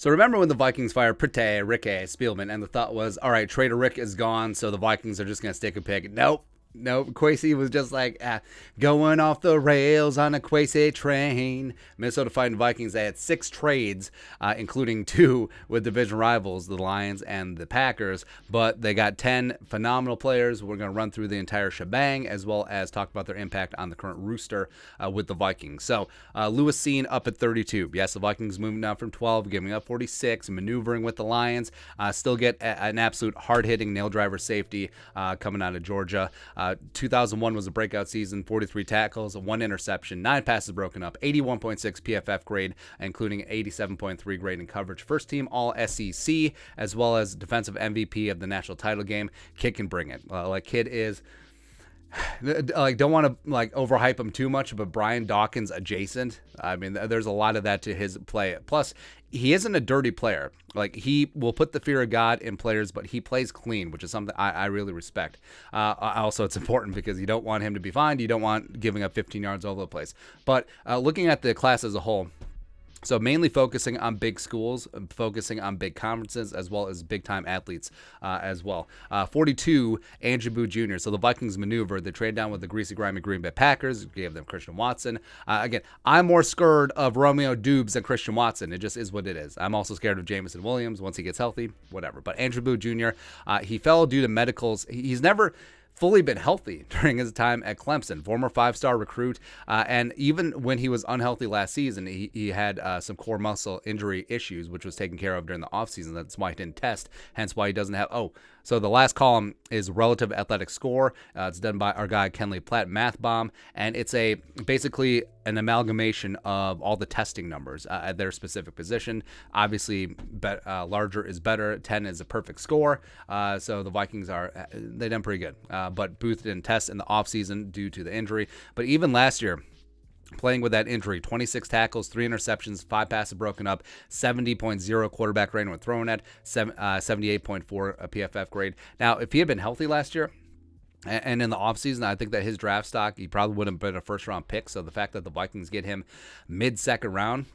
So remember when the Vikings fired Rick Spielman, and the thought was, all right, Trader Rick is gone, so the Vikings are just going to stick a pick. Nope. Kwesi was just like going off the rails on a Kwesi train. Minnesota Fighting Vikings, they had 6 trades, including 2 with division rivals, the Lions and the Packers, but they got 10 phenomenal players. We're going to run through the entire shebang, as well as talk about their impact on the current rooster with the Vikings. So Lewis Cine up at 32. Yes, the Vikings moving down from 12, giving up 46, maneuvering with the Lions. Still get an absolute hard-hitting nail-driver safety coming out of Georgia. 2001 was a breakout season, 43 tackles, 1 interception, 9 passes broken up, 81.6 PFF grade, including 87.3 grade in coverage. First team all SEC, as well as defensive MVP of the national title game. Kid can bring it. Kid is... don't want to overhype him too much, but Brian Dawkins adjacent. I mean, there's a lot of that to his play. Plus, he isn't a dirty player. He will put the fear of God in players, but he plays clean, which is something I really respect. Also, it's important because you don't want him to be fined. You don't want giving up 15 yards all over the place. But looking at the class as a whole, so mainly focusing on big schools, focusing on big conferences, as well as big-time athletes as well. 42, Andrew Booth Jr. So the Vikings maneuvered. They trade down with the greasy, grimy Green Bay Packers, gave them Christian Watson. Again, I'm more scared of Romeo Dubes than Christian Watson. It just is what it is. I'm also scared of Jameson Williams once he gets healthy, whatever. But Andrew Booth Jr., he fell due to medicals. He's never fully been healthy during his time at Clemson, former 5-star recruit. And even when he was unhealthy last season, he had some core muscle injury issues, which was taken care of during the offseason. That's why he didn't test, hence why he doesn't have... So the last column is relative athletic score. It's done by our guy Kenley Platt, Math Bomb, and it's basically an amalgamation of all the testing numbers at their specific position. Obviously, larger is better. 10 is a perfect score. So the Vikings they done pretty good. But Booth didn't test in the offseason due to the injury. But even last year, playing with that injury, 26 tackles, 3 interceptions, 5 passes broken up, 70.0 quarterback rating when thrown at, 78.4 PFF grade. Now, if he had been healthy last year, and in the offseason, I think that his draft stock, he probably wouldn't have been a first-round pick. So the fact that the Vikings get him mid-second round,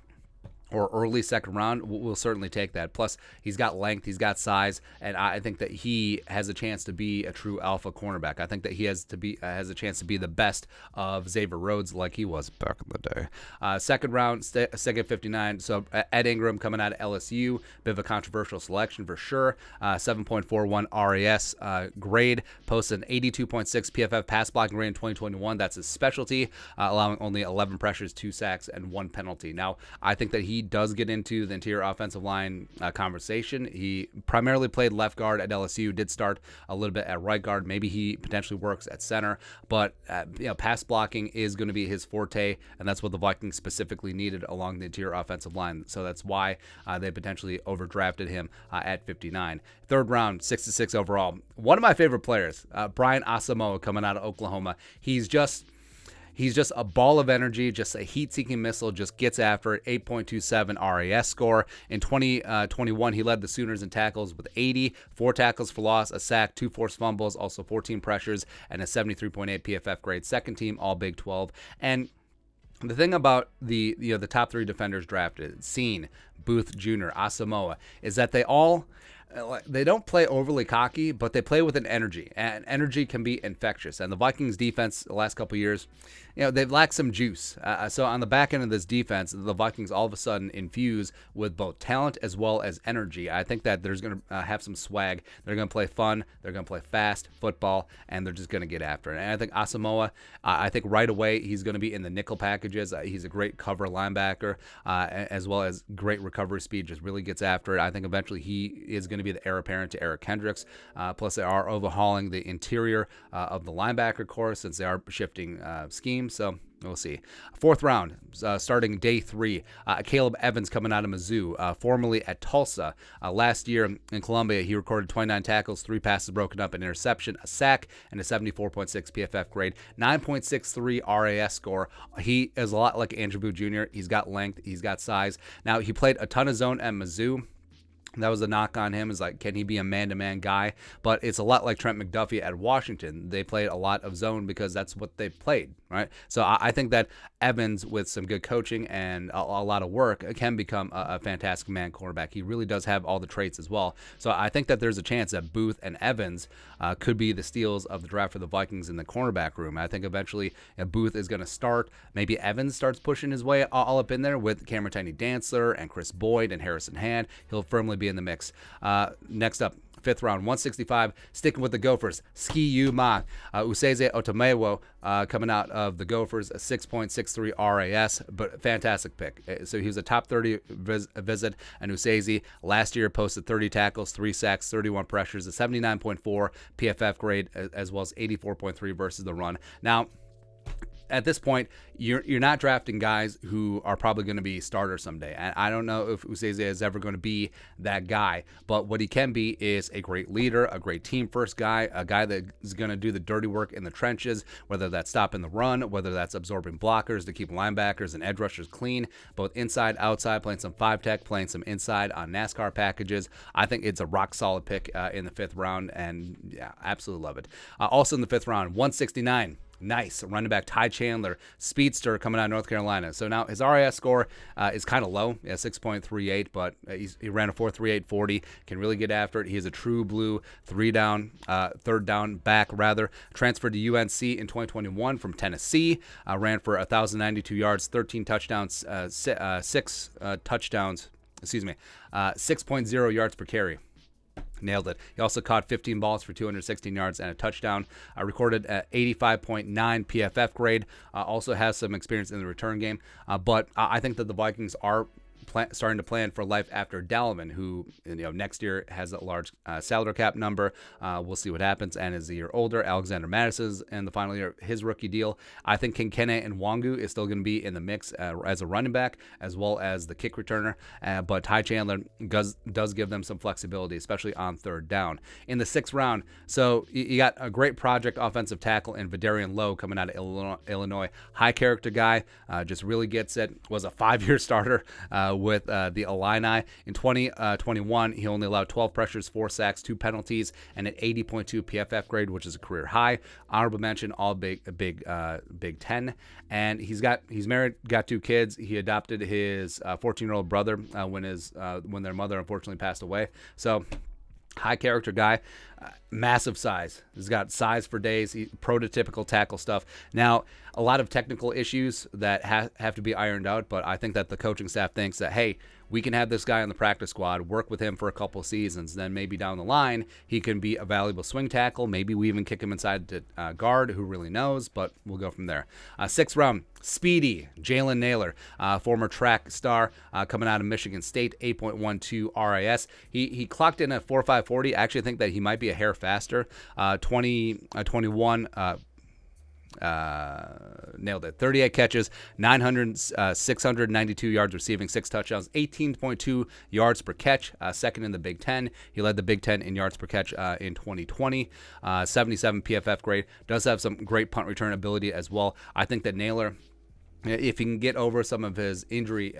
or early second round, we'll certainly take that. Plus, he's got length, he's got size, and I think that he has a chance to be a true alpha cornerback. I think that he has a chance to be the best of Xavier Rhodes like he was back in the day. Second round, second 59. So Ed Ingram coming out of LSU, bit of a controversial selection for sure. 7.41 RAS grade, posted an 82.6 PFF pass blocking grade in 2021. That's his specialty, allowing only 11 pressures, 2 sacks, and 1 penalty. Now, I think that he does get into the interior offensive line conversation. He primarily played left guard at LSU, did start a little bit at right guard. Maybe he potentially works at center, but pass blocking is going to be his forte, and that's what the Vikings specifically needed along the interior offensive line. So that's why they potentially overdrafted him at 59. Third round, 66 overall. One of my favorite players, Brian Asamoah, coming out of Oklahoma. He's just a ball of energy, just a heat-seeking missile, just gets after it. 8.27 RAS score. In 2021, he led the Sooners in tackles with 80, 4 tackles for loss, a sack, 2 forced fumbles, also 14 pressures, and a 73.8 PFF grade. Second team, all Big 12. And the thing about the top 3 defenders drafted, Cine, Booth Jr., Asamoah, is that they don't play overly cocky, but they play with an energy, and energy can be infectious. And the Vikings defense the last couple of years, they've lacked some juice. So on the back end of this defense, the Vikings all of a sudden infuse with both talent as well as energy. I think that there's going to have some swag. They're going to play fun. They're going to play fast football, and they're just going to get after it. And I think Asamoah, I think right away he's going to be in the nickel packages. He's a great cover linebacker, as well as great recovery speed, just really gets after it. I think eventually he is going to be the heir apparent to Eric Kendricks. Plus, they are overhauling the interior of the linebacker core since they are shifting schemes. So we'll see. Fourth round, starting day 3, Caleb Evans coming out of Mizzou, formerly at Tulsa. Last year in Columbia, he recorded 29 tackles, 3 passes broken up, an interception, a sack, and a 74.6 PFF grade, 9.63 RAS score. He is a lot like Andrew Booth Jr. He's got length, he's got size. Now, he played a ton of zone at Mizzou. That was the knock on him, is can he be a man-to-man guy? But it's a lot like Trent McDuffie at Washington. They played a lot of zone because that's what they played. right? So I think that Evans, with some good coaching and a lot of work, can become a fantastic man cornerback. He really does have all the traits as well. So I think that there's a chance that Booth and Evans could be the steals of the draft for the Vikings in the cornerback room. I think eventually Booth is going to start. Maybe Evans starts pushing his way all up in there with Cameron Tiny-Dantzler and Chris Boyd and Harrison Hand. He'll firmly be in the mix. Next up, 5th round, 165, sticking with the Gophers, Ski Ma, Useze Otomewo, coming out of the Gophers, a 6.63 RAS, but fantastic pick. So he was a top 30 visit, and Useze last year posted 30 tackles, 3 sacks, 31 pressures, a 79.4 PFF grade, as well as 84.3 versus the run. Now, at this point, you're not drafting guys who are probably going to be starters someday. And I don't know if Useze is ever going to be that guy, but what he can be is a great leader, a great team first guy, a guy that is going to do the dirty work in the trenches, whether that's stopping the run, whether that's absorbing blockers to keep linebackers and edge rushers clean, both inside, outside, playing some 5-tech, playing some inside on NASCAR packages. I think it's a rock solid pick in the 5th round, and yeah, absolutely love it. Also in the 5th round, 169. Nice. Running back Ty Chandler, speedster coming out of North Carolina. So now his RAS score is kind of low, 6.38, but he ran a 4.38 40, can really get after it. He is a true blue third down back, rather. Transferred to UNC in 2021 from Tennessee, ran for 1,092 yards, 13 touchdowns, 6.0 yards per carry. Nailed it. He also caught 15 balls for 216 yards and a touchdown. Recorded at 85.9 PFF grade. Also has some experience in the return game. But I think that the Vikings are starting to plan for life after Dalvin, who next year has a large salary cap number. We'll see what happens, and is a year older. Alexander Madison's in the final year of his rookie deal. I think Kinkene and Wangu is still going to be in the mix as a running back as well as the kick returner. But Ty Chandler does give them some flexibility, especially on 3rd down. In the 6th round, so you got a great project offensive tackle in Vidarian Lowe coming out of Illinois. High character guy, just really gets it. Was a 5-year starter with the Illini. In 2021, he only allowed 12 pressures, 4 sacks, 2 penalties, and an 80.2 PFF grade, which is a career high. Honorable mention, all Big Ten. And he's married, got 2 kids. He adopted his 14-year-old brother when their mother unfortunately passed away. So, high character guy, massive size. He's got size for days, prototypical tackle stuff. Now, a lot of technical issues that have to be ironed out, but I think that the coaching staff thinks that, hey, we can have this guy on the practice squad, work with him for a couple seasons, then maybe down the line, he can be a valuable swing tackle. Maybe we even kick him inside to guard, who really knows, but we'll go from there. 6th round, Speedy, Jaylen Naylor, former track star, coming out of Michigan State, 8.12 RAS. He clocked in a 4.5 40. I actually think that he might be a hair faster. 2021, nailed it. 38 catches, 692 yards receiving, 6 touchdowns, 18.2 yards per catch, second in the Big Ten. He led the Big Ten in yards per catch in 2020, 77 PFF grade. Does have some great punt return ability as well. I think that Naylor, if he can get over some of his injury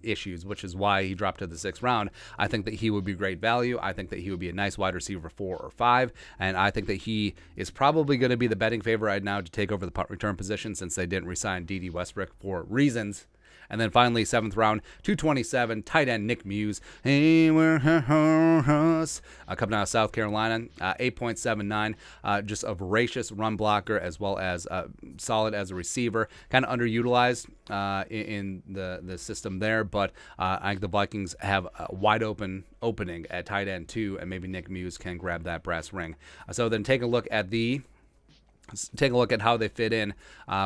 issues, which is why he dropped to the 6th round, I think that he would be great value. I think that he would be a nice wide receiver 4 or 5, and I think that he is probably going to be the betting favorite right now to take over the punt return position since they didn't re-sign D.D. Westbrook for reasons. And then finally, 7th round, 227, tight end Nick Muse. Hey, coming out of South Carolina, 8.79. Just a voracious run blocker as well as solid as a receiver. Kind of underutilized in the system there, but I think the Vikings have a wide opening at tight end too, and maybe Nick Muse can grab that brass ring. So then take a look at how they fit in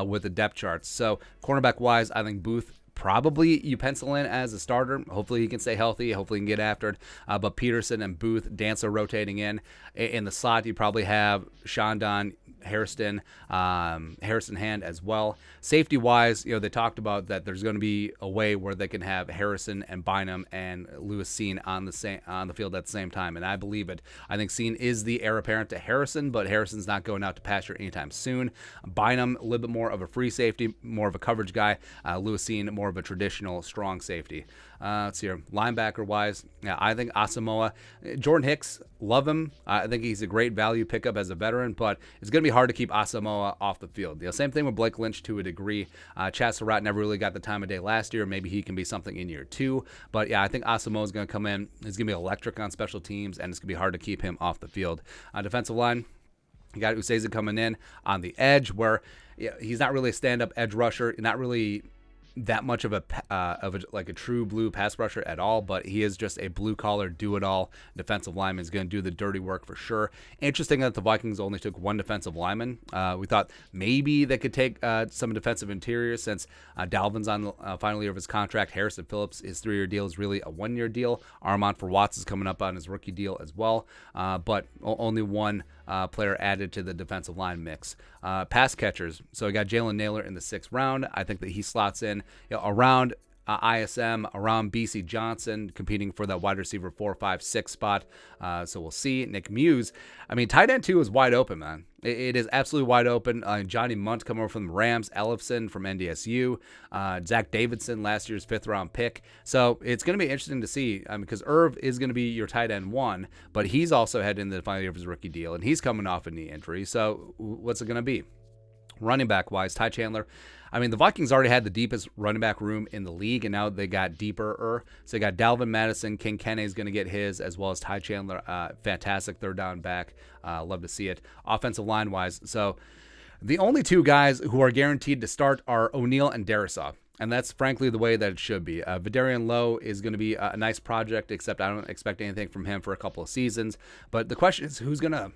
with the depth charts. So cornerback-wise, I think Booth, probably you pencil in as a starter. Hopefully he can stay healthy. Hopefully he can get after it. But Peterson and Booth, Dancer rotating in. In the slot, you probably have Shandon, Harrison Hand as well. Safety-wise, they talked about that there's going to be a way where they can have Harrison and Bynum and Lewis Cine on the field at the same time, and I believe it. I think Cine is the heir apparent to Harrison, but Harrison's not going out to pasture anytime soon. Bynum, a little bit more of a free safety, more of a coverage guy. Lewis Cine, more more of a traditional strong safety. Let's see here. Linebacker-wise, yeah, I think Asamoah. Jordan Hicks, love him. I think he's a great value pickup as a veteran, but it's going to be hard to keep Asamoah off the field. Same thing with Blake Lynch to a degree. Chad Surratt never really got the time of day last year. Maybe he can be something in year 2. But, yeah, I think Asamoah is going to come in. He's going to be electric on special teams, and it's going to be hard to keep him off the field. Defensive line, you got Useze coming in on the edge where he's not really a stand-up edge rusher, not really that much of a true blue pass rusher at all, but he is just a blue-collar, do-it-all defensive lineman. He's going to do the dirty work for sure. Interesting that the Vikings only took one defensive lineman. We thought maybe they could take some defensive interiors since Dalvin's on the final year of his contract. Harrison Phillips, his 3-year deal is really a 1-year deal. Armand for Watts is coming up on his rookie deal as well, but only one player added to the defensive line mix. Pass catchers. So we got Jaylen Naylor in the 6th round. I think that he slots in around ISM, around BC Johnson, competing for that wide receiver 4, 5, 6 spot. So we'll see. Nick Muse. I mean, tight end 2 is wide open, man. It is absolutely wide open. Johnny Munt coming over from the Rams. Ellefson from NDSU. Zach Davidson, last year's 5th-round pick. So it's going to be interesting to see because Irv is going to be your tight end 1, but he's also heading into the final year of his rookie deal, and he's coming off a knee injury. So what's it going to be? Running back-wise, Ty Chandler. I mean, the Vikings already had the deepest running back room in the league, and now they got deeper. So they got Dalvin Madison. King Kenne is going to get his, as well as Ty Chandler. Fantastic third down back. Love to see it. Offensive line-wise, so the only 2 guys who are guaranteed to start are O'Neal and Darisaw. And that's frankly the way that it should be. Vidarian Lowe is going to be a nice project, except I don't expect anything from him for a couple of seasons. But the question is, who's going to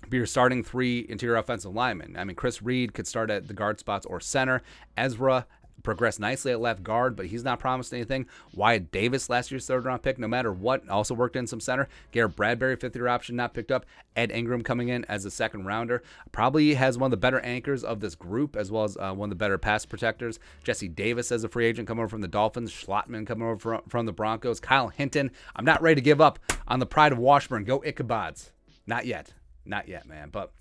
be your starting 3 interior offensive linemen? I mean, Chris Reed could start at the guard spots or center. Ezra progressed nicely at left guard, but he's not promised anything. Wyatt Davis, last year's 3rd-round pick, no matter what, also worked in some center. Garrett Bradbury, 5th-year option, not picked up. Ed Ingram coming in as a 2nd-rounder. Probably has one of the better anchors of this group, as well as one of the better pass protectors. Jesse Davis as a free agent coming over from the Dolphins. Schlottman coming over from the Broncos. Kyle Hinton. I'm not ready to give up on the pride of Washburn. Go Ichabods. Not yet. Not yet, man. But,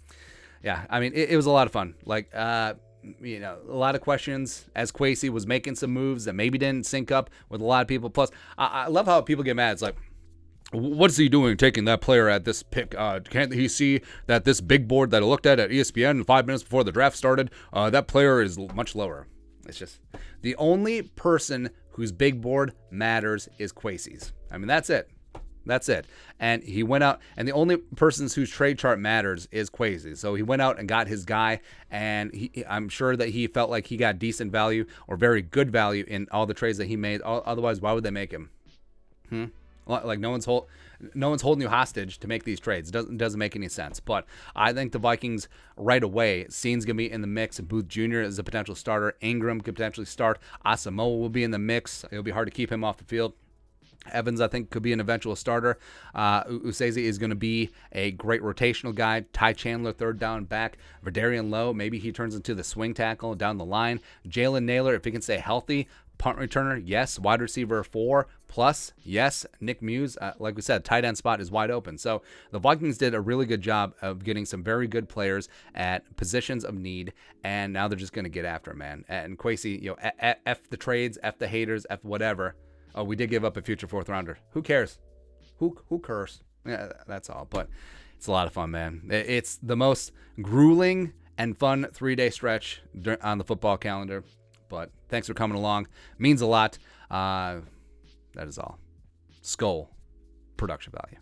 yeah, I mean, it was a lot of fun. Like, a lot of questions as Kwesi was making some moves that maybe didn't sync up with a lot of people. Plus, I love how people get mad. It's like, what's he doing taking that player at this pick? Can't he see that this big board that I looked at ESPN 5 minutes before the draft started, that player is much lower? It's just the only person whose big board matters is Kwesi's. I mean, that's it. That's it. And he went out, and the only person whose trade chart matters is Kwesi. So he went out and got his guy, and I'm sure that he felt like he got decent value or very good value in all the trades that he made. Otherwise, why would they make him? Like no one's holding you hostage to make these trades. It doesn't make any sense. But I think the Vikings right away, Scene's going to be in the mix. Booth Jr. is a potential starter. Ingram could potentially start. Asamoah will be in the mix. It'll be hard to keep him off the field. Evans, I think, could be an eventual starter. Useze is going to be a great rotational guy. Ty Chandler, 3rd down back. Vidarian Lowe, maybe he turns into the swing tackle down the line. Jaylen Naylor, if he can stay healthy. Punt returner, yes. Wide receiver 4 plus, yes. Nick Muse, like we said, tight end spot is wide open. So the Vikings did a really good job of getting some very good players at positions of need, and now they're just going to get after him, man. And Kwesi, F the trades, F the haters, F whatever. Oh, we did give up a future 4th rounder. Who cares? Who cares? Yeah, that's all. But it's a lot of fun, man. It's the most grueling and fun 3-day stretch on the football calendar. But thanks for coming along. Means a lot. That is all. Skull production value.